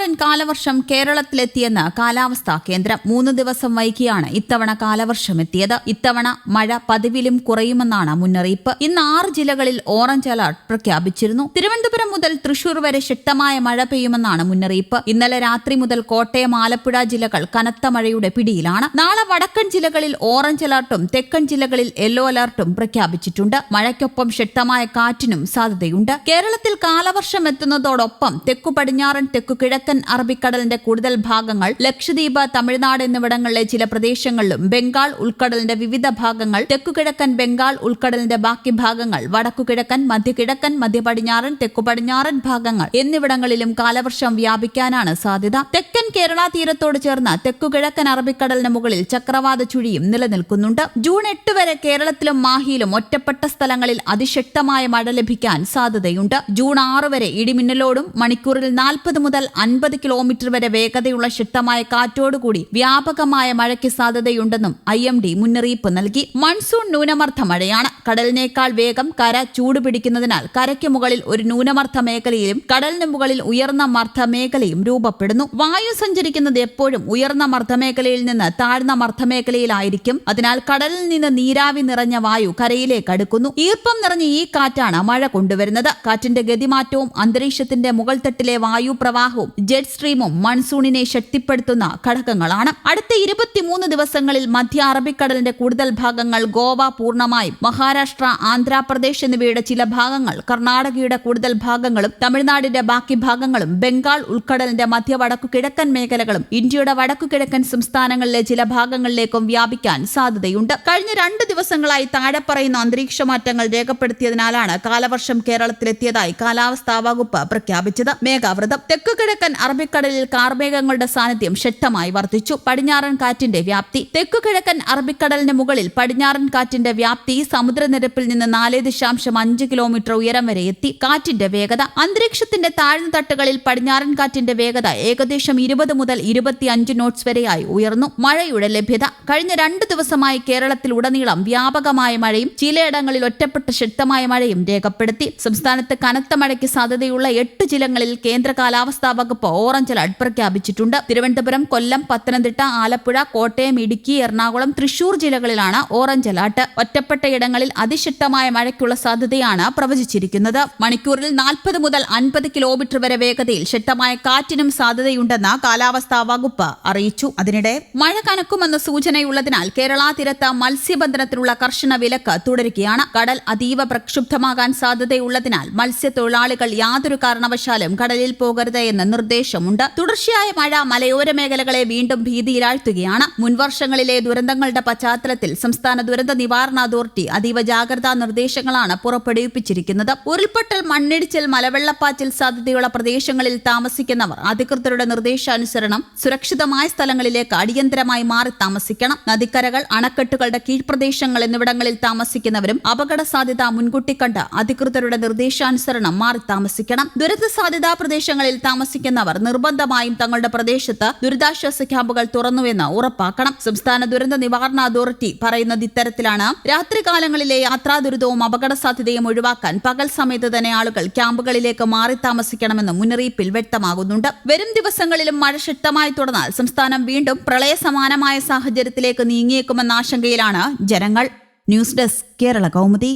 പടിഞ്ഞാറൻ കാലവർഷം കേരളത്തിലെത്തിയെന്ന് കാലാവസ്ഥാ കേന്ദ്രം. 3 ദിവസം വൈകിയാണ് ഇത്തവണ കാലവർഷം എത്തിയത്. ഇത്തവണ മഴ പതിവിലും കുറയുമെന്നാണ് മുന്നറിയിപ്പ്. ഇന്ന് 6 ജില്ലകളിൽ ഓറഞ്ച് അലർട്ട് പ്രഖ്യാപിച്ചിരുന്നു. തിരുവനന്തപുരം മുതൽ തൃശൂർ വരെ ശക്തമായ മഴ പെയ്യുമെന്നാണ് മുന്നറിയിപ്പ്. ഇന്നലെ രാത്രി മുതൽ കോട്ടയം, ആലപ്പുഴ ജില്ലകൾ കനത്ത മഴയുടെ പിടിയിലാണ്. നാളെ വടക്കൻ ജില്ലകളിൽ ഓറഞ്ച് അലർട്ടും തെക്കൻ ജില്ലകളിൽ യെല്ലോ അലർട്ടും പ്രഖ്യാപിച്ചിട്ടുണ്ട്. മഴയ്ക്കൊപ്പം ശക്തമായ കാറ്റിനും സാധ്യതയുണ്ട്. കേരളത്തിൽ കാലവർഷം എത്തുന്നതോടൊപ്പം തെക്കു പടിഞ്ഞാറൻ, തെക്കു കിഴക്കൻ അറബിക്കടലിന്റെ കൂടുതൽ ഭാഗങ്ങൾ, ലക്ഷദ്വീപ്, തമിഴ്നാട് എന്നിവിടങ്ങളിലെ ചില പ്രദേശങ്ങളിലും, ബംഗാൾ ഉൾക്കടലിന്റെ വിവിധ ഭാഗങ്ങൾ, തെക്കുകിഴക്കൻ ബംഗാൾ ഉൾക്കടലിന്റെ ബാക്കി ഭാഗങ്ങൾ, വടക്കുകിഴക്കൻ, മധ്യകിഴക്കൻ, മധ്യപടിഞ്ഞാറൻ, തെക്കു പടിഞ്ഞാറൻ ഭാഗങ്ങൾ എന്നിവിടങ്ങളിലും കാലവർഷം വ്യാപിക്കാനാണ് സാധ്യത. തെക്കൻ കേരള തീരത്തോട് ചേർന്ന് തെക്കുകിഴക്കൻ അറബിക്കടലിന് മുകളിൽ ചക്രവാത ചുഴിയും നിലനിൽക്കുന്നുണ്ട്. ജൂൺ 8 വരെ കേരളത്തിലും മാഹിയിലും ഒറ്റപ്പെട്ട സ്ഥലങ്ങളിൽ അതിശക്തമായ മഴ ലഭിക്കാൻ സാധ്യതയുണ്ട്. ജൂൺ 6 വരെ ഇടിമിന്നലോടും മണിക്കൂറിൽ 40 മുതൽ 50 കിലോമീറ്റർ വരെ വേഗതയുള്ള ശക്തമായ കാറ്റോടുകൂടി വ്യാപകമായ മഴയ്ക്ക് സാധ്യതയുണ്ടെന്നും IMD മുന്നറിയിപ്പ് നൽകി. മൺസൂൺ ന്യൂനമർദ്ദ മഴയാണ്. കടലിനേക്കാൾ വേഗം കര ചൂടുപിടിക്കുന്നതിനാൽ കരയ്ക്ക് മുകളിൽ ഒരു ന്യൂനമർദ്ദ മേഖലയിലും കടലിന് മുകളിൽ ഉയർന്ന മർദ്ദമേഖലയും രൂപപ്പെടുന്നു. വായു സഞ്ചരിക്കുന്നത് എപ്പോഴും ഉയർന്ന മർദ്ദമേഖലയിൽ നിന്ന് താഴ്ന്ന മർദ്ദമേഖലയിലായിരിക്കും. അതിനാൽ കടലിൽ നിന്ന് നീരാവി നിറഞ്ഞ വായു കരയിലേക്ക് അടുക്കുന്നു. ഈർപ്പം നിറഞ്ഞ ഈ കാറ്റാണ് മഴ കൊണ്ടുവരുന്നത്. കാറ്റിന്റെ ഗതിമാറ്റവും അന്തരീക്ഷത്തിന്റെ മുകൾ തട്ടിലെ വായു പ്രവാഹവും ജെറ്റ് സ്ട്രീമും മൺസൂണിനെ ശക്തിപ്പെടുത്തുന്ന ഘടകങ്ങളാണ്. അടുത്ത 23 ദിവസങ്ങളിൽ മധ്യ അറബിക്കടലിന്റെ കൂടുതൽ ഭാഗങ്ങൾ, ഗോവ പൂർണ്ണമായും, മഹാരാഷ്ട്ര, ആന്ധ്രാപ്രദേശ് എന്നിവയുടെ ചില ഭാഗങ്ങൾ, കർണാടകയുടെ കൂടുതൽ ഭാഗങ്ങളും തമിഴ്നാടിന്റെ ബാക്കി ഭാഗങ്ങളും, ബംഗാൾ ഉൾക്കടലിന്റെ മധ്യ വടക്കു കിഴക്കൻ മേഖലകളും ഇന്ത്യയുടെ വടക്കു കിഴക്കൻ സംസ്ഥാനങ്ങളിലെ ചില ഭാഗങ്ങളിലേക്കും വ്യാപിക്കാൻ സാധ്യതയുണ്ട്. കഴിഞ്ഞ 2 ദിവസങ്ങളായി താഴെ പറയുന്ന അന്തരീക്ഷ മാറ്റങ്ങൾ രേഖപ്പെടുത്തിയതിനാലാണ് കാലവർഷം കേരളത്തിലെത്തിയതായി കാലാവസ്ഥാ വകുപ്പ് പ്രഖ്യാപിച്ചത്. മേഘാവൃതം. തെക്കുകിഴക്കൻ അറബിക്കടലിൽ കാർമേഘങ്ങളുടെ സാന്നിധ്യം ശക്തമായി വർദ്ധിച്ചു. പടിഞ്ഞാറൻ കാറ്റിന്റെ വ്യാപ്തി. തെക്കുകിഴക്കൻ അറബിക്കടലിന് മുകളിൽ പടിഞ്ഞാറൻ കാറ്റിന്റെ വ്യാപ്തി സമുദ്രനിരപ്പിൽ നിന്ന് 4.5 കിലോമീറ്റർ ഉയരം വരെ എത്തി. കാറ്റിന്റെ വേഗത. അന്തരീക്ഷത്തിന്റെ താഴ്ന്ന തട്ടുകളിൽ പടിഞ്ഞാറൻ കാറ്റിന്റെ വേഗത ഏകദേശം 20 മുതൽ 25 നോട്ട്സ് വരെയായി ഉയർന്നു. മഴയുടെ ലഭ്യത. കഴിഞ്ഞ 2 ദിവസമായി കേരളത്തിൽ ഉടനീളം വ്യാപകമായ മഴയും ചിലയിടങ്ങളിൽ ഒറ്റപ്പെട്ട ശക്തമായ മഴയും രേഖപ്പെടുത്തി. സംസ്ഥാനത്ത് കനത്ത മഴയ്ക്ക് സാധ്യതയുള്ള 8 ജില്ലകളിൽ കേന്ദ്ര കാലാവസ്ഥാ വകുപ്പ് ഓറഞ്ച് അലർട്ട് പ്രഖ്യാപിച്ചിട്ടുണ്ട്. തിരുവനന്തപുരം, കൊല്ലം, പത്തനംതിട്ട, ആലപ്പുഴ, കോട്ടയം, ഇടുക്കി, എറണാകുളം, തൃശൂർ ജില്ലകളിലാണ് ഓറഞ്ച് അലർട്ട്. ഒറ്റപ്പെട്ട ഇടങ്ങളിൽ അതിശക്തമായ മഴയ്ക്കുള്ള സാധ്യതയാണ് പ്രവചിച്ചിരിക്കുന്നത്. മണിക്കൂറിൽ 40 മുതൽ 50 കിലോമീറ്റർ വരെ വേഗതയിൽ ശക്തമായ കാറ്റിനും സാധ്യതയുണ്ടെന്ന് കാലാവസ്ഥാ വകുപ്പ് അറിയിച്ചു. അതിനിടെ മഴ കനക്കുമെന്ന സൂചനയുള്ളതിനാൽ കേരള തീരത്ത് മത്സ്യബന്ധനത്തിനുള്ള കർശന വിലക്ക് തുടരുകയാണ്. കടൽ അതീവ പ്രക്ഷുബ്ധമാകാൻ സാധ്യതയുള്ളതിനാൽ മത്സ്യത്തൊഴിലാളികൾ യാതൊരു കാരണവശാലും കടലിൽ പോകരുത് എന്ന നിർദ്ദേശമുണ്ട്. തുടർച്ചയായ മഴ മലയോര മേഖലകളെ വീണ്ടും ഭീതിയിലാഴ്ത്തുകയാണ്. മുൻവർഷങ്ങളിലെ ദുരന്തങ്ങളുടെ പശ്ചാത്തലത്തിൽ സംസ്ഥാന ദുരന്ത നിവാരണ അതോറിറ്റി അതീവ ജാഗ്രതാ നിർദ്ദേശങ്ങളാണ് പുറപ്പെടുവിപ്പിച്ചിരിക്കുന്നത്. ഉരുൾപൊട്ടൽ, മണ്ണിടിച്ചിൽ, മലവെള്ളപ്പാച്ചിൽ സാധ്യതയുള്ള പ്രദേശങ്ങളിൽ താമസിക്കുന്നവർ അധികൃതരുടെ നിർദ്ദേശാനുസരണം സുരക്ഷിതമായ സ്ഥലങ്ങളിലേക്ക് അടിയന്തരമായി മാറി താമസിക്കണം. നദിക്കരകൾ, അണക്കെട്ടുകളുടെ കീഴ്പ്രദേശങ്ങൾ എന്നിവിടങ്ങളിൽ താമസിക്കുന്നവരും അപകട സാധ്യത മുൻകൂട്ടി കണ്ട് അധികൃതരുടെ നിർദ്ദേശാനുസരണം മാറി താമസിക്കണം. ദുരന്ത സാധ്യതാ പ്രദേശങ്ങളിൽ താമസിക്കുന്നവർ നിർബന്ധമായും തങ്ങളുടെ പ്രദേശത്ത് ദുരിതാശ്വാസ ക്യാമ്പുകൾ തുറന്നുവെന്ന് ഉറപ്പാക്കണം. സംസ്ഥാന ദുരന്ത നിവാരണ അതോറിറ്റി പറയുന്നത് ഇത്തരത്തിലാണ്. രാത്രികാലങ്ങളിലെ യാത്രാ ദുരിതവും അപകട സാധ്യതയും ഒഴിവാക്കാൻ പകൽ സമയത്ത് തന്നെ ആളുകൾ ക്യാമ്പുകളിലേക്ക് മാറി താമസിക്കണമെന്ന് മുന്നറിയിപ്പിൽ വ്യക്തമാകുന്നുണ്ട്. വരും ദിവസങ്ങളിലും മഴ ശക്തമായി തുടർന്നാൽ സംസ്ഥാനം വീണ്ടും പ്രളയ സമാനമായ സാഹചര്യത്തിലേക്ക് നീങ്ങിയേക്കുമെന്ന ആശങ്കയിലാണ് ജനങ്ങൾ. News desk, Kerala Kaumudi.